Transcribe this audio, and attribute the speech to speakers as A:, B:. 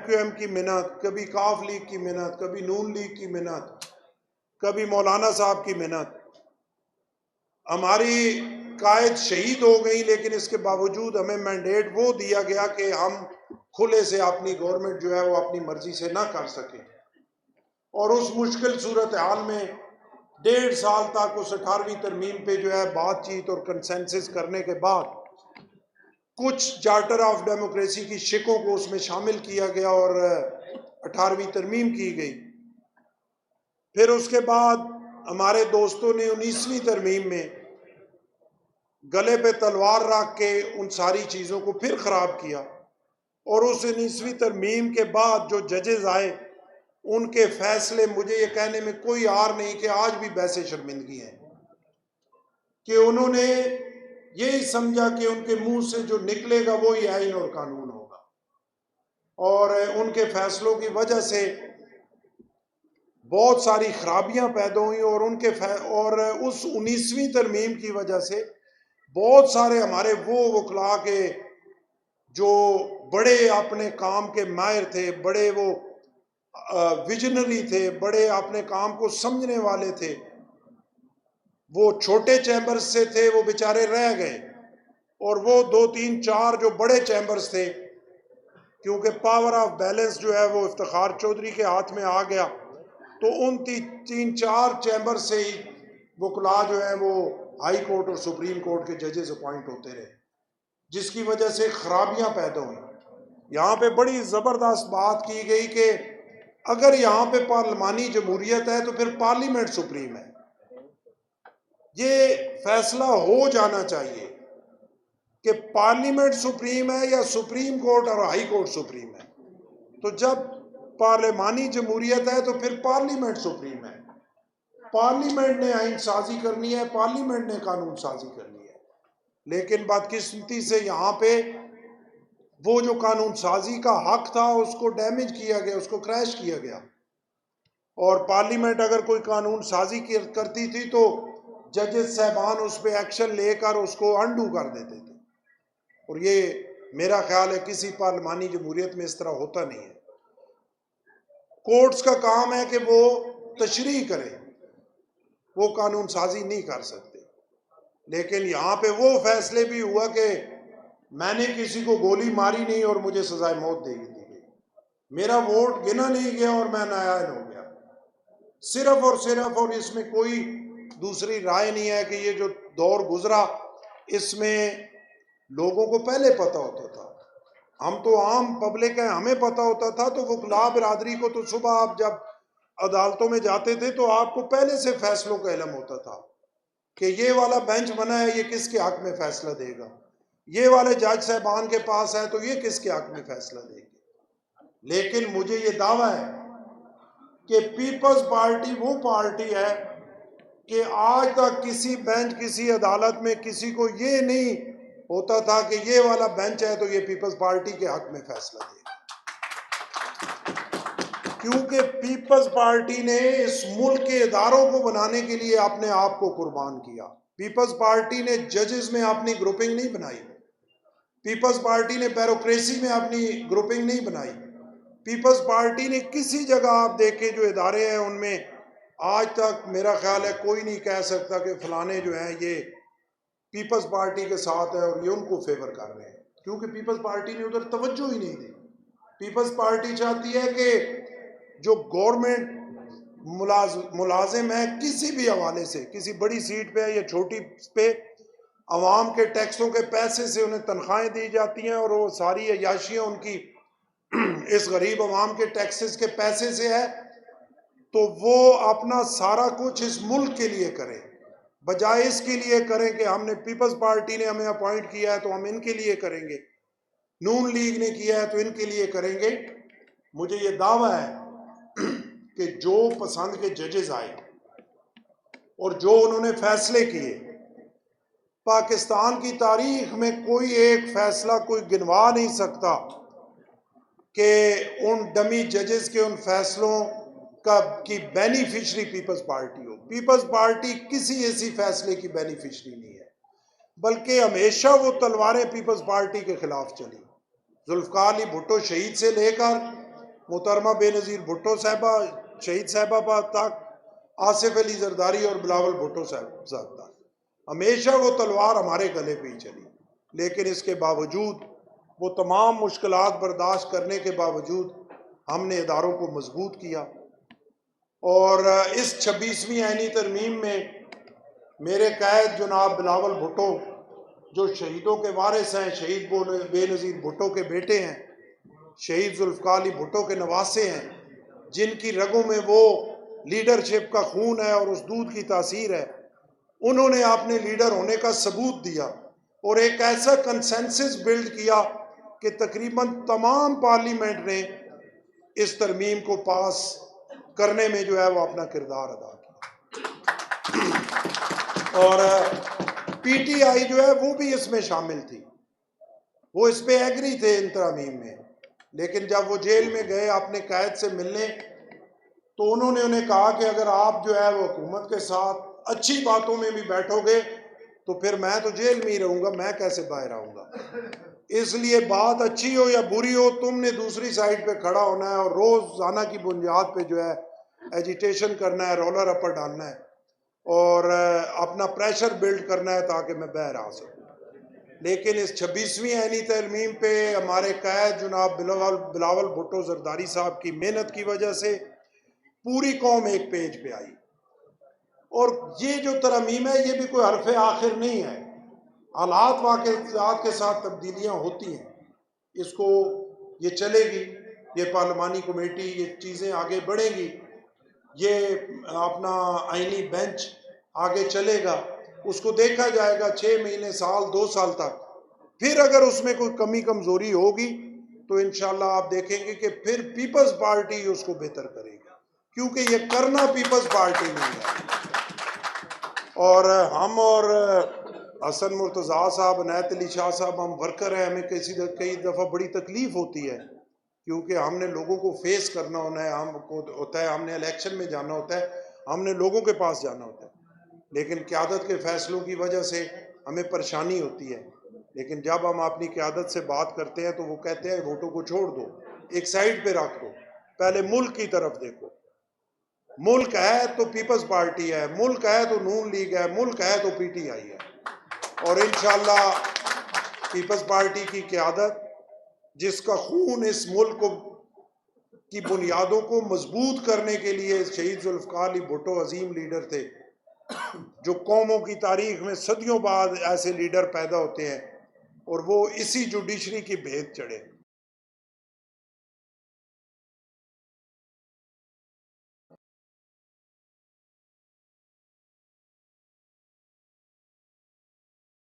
A: Q M کی منت، کبھی کاف لیگ کی منت، کبھی نون لیگ کی منت، کبھی مولانا صاحب کی منت. ہماری قائد شہید ہو گئی، لیکن اس کے باوجود ہمیں مینڈیٹ وہ دیا گیا کہ ہم کھلے سے اپنی گورنمنٹ جو ہے وہ اپنی مرضی سے نہ کر سکیں. اور اس مشکل صورتحال میں 1.5 سال تک اس 18ویں ترمیم پہ جو ہے بات چیت اور کنسنسس کرنے کے بعد کچھ چارٹر آف ڈیموکریسی کی شقوں کو اس میں شامل کیا گیا اور 18ویں ترمیم کی گئی. پھر اس کے بعد ہمارے دوستوں نے 19ویں ترمیم میں گلے پہ تلوار رکھ کے ان ساری چیزوں کو پھر خراب کیا. اور اس 19ویں ترمیم کے بعد جو ججز آئے ان کے فیصلے، مجھے یہ کہنے میں کوئی عار نہیں کہ آج بھی باعث شرمندگی ہیں کہ انہوں نے یہی سمجھا کہ ان کے منہ سے جو نکلے گا وہی آئین اور قانون ہوگا، اور ان کے فیصلوں کی وجہ سے بہت ساری خرابیاں پیدا ہوئیں. اور اور اس 19ویں ترمیم کی وجہ سے بہت سارے ہمارے وہ وکلاء کے جو بڑے اپنے کام کے ماہر تھے، بڑے وہ ویژنری تھے، بڑے اپنے کام کو سمجھنے والے تھے، وہ چھوٹے چیمبرز سے تھے، وہ بیچارے رہ گئے. اور وہ 2 3 4 جو بڑے چیمبرز تھے، کیونکہ پاور آف بیلنس جو ہے وہ افتخار چودھری کے ہاتھ میں آ گیا، تو ان 3 4 چیمبر سے ہی وکلاء جو ہیں وہ ہائی کورٹ اور سپریم کورٹ کے ججز اپوائنٹ ہوتے رہے، جس کی وجہ سے خرابیاں پیدا ہوئیں. یہاں پہ بڑی زبردست بات کی گئی کہ اگر یہاں پہ پارلیمانی جمہوریت ہے تو پھر پارلیمنٹ سپریم ہے. یہ فیصلہ ہو جانا چاہیے کہ پارلیمنٹ سپریم ہے یا سپریم کورٹ اور ہائی کورٹ سپریم ہے. تو جب پارلیمانی جمہوریت ہے تو پھر پارلیمنٹ سپریم ہے. پارلیمنٹ نے آئین سازی کرنی ہے، پارلیمنٹ نے قانون سازی کرنی ہے. لیکن بدقسمتی سے یہاں پہ وہ جو قانون سازی کا حق تھا اس کو ڈیمیج کیا گیا، اس کو کریش کیا گیا. اور پارلیمنٹ اگر کوئی قانون سازی کرتی تھی تو ججز صاحبان اس پہ ایکشن لے کر اس کو انڈو کر دیتے تھے. اور یہ میرا خیال ہے کسی پارلیمانی جمہوریت میں اس طرح ہوتا نہیں ہے. کورٹس کا کام ہے کہ وہ تشریح کریں، وہ قانون سازی نہیں کر سکتے. لیکن یہاں پہ وہ فیصلے بھی ہوا کہ میں نے کسی کو گولی ماری نہیں اور مجھے سزائے موت دے دی گئی، میرا ووٹ گنا نہیں گیا اور میں نااہل ہو گیا. صرف اور صرف، اور اس میں کوئی دوسری رائے نہیں ہے کہ یہ جو دور گزرا اس میں لوگوں کو پہلے پتہ ہوتا تھا. ہم تو عام پبلک ہیں، ہمیں پتہ ہوتا تھا. تو وکلاء برادری کو تو صبح آپ جب عدالتوں میں جاتے تھے تو آپ کو پہلے سے فیصلوں کا علم ہوتا تھا کہ یہ والا بینچ بنا ہے، یہ کس کے حق میں فیصلہ دے گا، یہ والے جج صاحبان کے پاس ہے تو یہ کس کے حق میں فیصلہ دے گی. لیکن مجھے یہ دعویٰ ہے کہ پیپلز پارٹی وہ پارٹی ہے کہ آج تک کسی بینچ، کسی عدالت میں کسی کو یہ نہیں ہوتا تھا کہ یہ والا بینچ ہے تو یہ پیپلز پارٹی کے حق میں فیصلہ دے گا. کیونکہ پیپلز پارٹی نے اس ملک کے اداروں کو بنانے کے لیے اپنے آپ کو قربان کیا. پیپلز پارٹی نے ججز میں اپنی گروپنگ نہیں بنائی، پیپلز پارٹی نے بیوروکریسی میں اپنی گروپنگ نہیں بنائی. پیپلز پارٹی نے کسی جگہ آپ دیکھیں جو ادارے ہیں ان میں آج تک میرا خیال ہے کوئی نہیں کہہ سکتا کہ فلانے جو ہیں یہ پیپلز پارٹی کے ساتھ ہے اور یہ ان کو فیور کر رہے ہیں، کیونکہ پیپلز پارٹی نے ادھر توجہ ہی نہیں دی. پیپلز پارٹی چاہتی ہے کہ جو گورنمنٹ ملازم ہے کسی بھی حوالے سے، کسی بڑی سیٹ پہ ہے یا چھوٹی پہ، عوام کے ٹیکسوں کے پیسے سے انہیں تنخواہیں دی جاتی ہیں اور وہ ساری عیاشیاں ان کی اس غریب عوام کے ٹیکسز کے پیسے سے ہے. تو وہ اپنا سارا کچھ اس ملک کے لیے کریں، بجائے اس کے لیے کریں کہ ہم نے پیپلز پارٹی نے ہمیں اپوائنٹ کیا ہے تو ہم ان کے لیے کریں گے، نون لیگ نے کیا ہے تو ان کے لیے کریں گے. مجھے یہ دعویٰ ہے کہ جو پسند کے ججز آئے اور جو انہوں نے فیصلے کیے، پاکستان کی تاریخ میں کوئی ایک فیصلہ کوئی گنوا نہیں سکتا کہ ان ڈمی ججز کے ان فیصلوں کی بینیفیشری پیپلز پارٹی ہو. پیپلز پارٹی کسی ایسی فیصلے کی بینیفیشری نہیں ہے، بلکہ ہمیشہ وہ تلواریں پیپلز پارٹی کے خلاف چلی. ذوالفقار علی بھٹو شہید سے لے کر محترمہ بے نظیر بھٹو صاحبہ، شہید صاحبہ تک، آصف علی زرداری اور بلاول بھٹو صاحب تک، ہمیشہ وہ تلوار ہمارے گلے پہ ہی چلی، لیکن اس کے باوجود وہ تمام مشکلات برداشت کرنے کے باوجود ہم نے اداروں کو مضبوط کیا، اور اس 26ویں آئینی ترمیم میں میرے قائد جناب بلاول بھٹو جو شہیدوں کے وارث ہیں، شہید بے نظیر بھٹو کے بیٹے ہیں، شہید ذوالفقار علی بھٹو کے نواسے ہیں، جن کی رگوں میں وہ لیڈرشپ کا خون ہے اور اس دودھ کی تاثیر ہے، انہوں نے اپنے لیڈر ہونے کا ثبوت دیا اور ایک ایسا کنسنسس بلڈ کیا کہ تقریباً تمام پارلیمنٹ نے اس ترمیم کو پاس کرنے میں جو ہے وہ اپنا کردار ادا کیا، اور پی ٹی آئی جو ہے وہ بھی اس میں شامل تھی، وہ اس پہ ایگری تھے ان ترامیم میں، لیکن جب وہ جیل میں گئے اپنے قائد سے ملنے تو انہوں نے انہیں کہا کہ اگر آپ جو ہے وہ حکومت کے ساتھ اچھی باتوں میں بھی بیٹھو گے تو پھر میں تو جیل میں ہی رہوں گا، میں کیسے باہر آؤں گا، اس لیے بات اچھی ہو یا بری ہو تم نے دوسری سائڈ پہ کھڑا ہونا ہے اور روزانہ کی بنیاد پہ جو ہے ایجیٹیشن کرنا ہے، رولر اپر ڈالنا ہے اور اپنا پریشر بلڈ کرنا ہے تاکہ میں باہر آ سکوں۔ لیکن اس 26ویں آئینی ترمیم پہ ہمارے قائد جناب بلاول بھٹو زرداری صاحب کی محنت کی وجہ سے پوری قوم ایک پیج پہ آئی، اور یہ جو ترمیم ہے یہ بھی کوئی حرف آخر نہیں ہے، حالات واقعات کے ساتھ تبدیلیاں ہوتی ہیں، اس کو یہ چلے گی، یہ پارلیمانی کمیٹی یہ چیزیں آگے بڑھیں گی، یہ اپنا آئینی بینچ آگے چلے گا، اس کو دیکھا جائے گا 6 مہینے، سال، 2 سال تک، پھر اگر اس میں کوئی کمی کمزوری ہوگی تو انشاءاللہ آپ دیکھیں گے کہ پھر پیپلز پارٹی اس کو بہتر کرے گی، کیونکہ یہ کرنا پیپلز پارٹی نہیں ہے، اور ہم اور حسن مرتضیٰ صاحب، عنایت علی شاہ صاحب، ہم ورکر ہیں، ہمیں کئی دفعہ بڑی تکلیف ہوتی ہے کیونکہ ہم نے لوگوں کو فیس کرنا ہوتا ہے، ہم نے الیکشن میں جانا ہوتا ہے، ہم نے لوگوں کے پاس جانا ہوتا ہے، لیکن قیادت کے فیصلوں کی وجہ سے ہمیں پریشانی ہوتی ہے، لیکن جب ہم اپنی قیادت سے بات کرتے ہیں تو وہ کہتے ہیں ووٹوں کو چھوڑ دو، ایک سائیڈ پہ رکھ دو، پہلے ملک کی طرف دیکھو، ملک ہے تو پیپلز پارٹی ہے، ملک ہے تو نون لیگ ہے، ملک ہے تو پی ٹی آئی ہے، اور انشاءاللہ پیپلز پارٹی کی قیادت جس کا خون اس ملک کی بنیادوں کو مضبوط کرنے کے لیے، شہید ذوالفقار علی بھٹو عظیم لیڈر تھے، جو قوموں کی تاریخ میں صدیوں بعد ایسے لیڈر پیدا ہوتے ہیں اور وہ اسی جوڈیشری کی بھیت چڑھے۔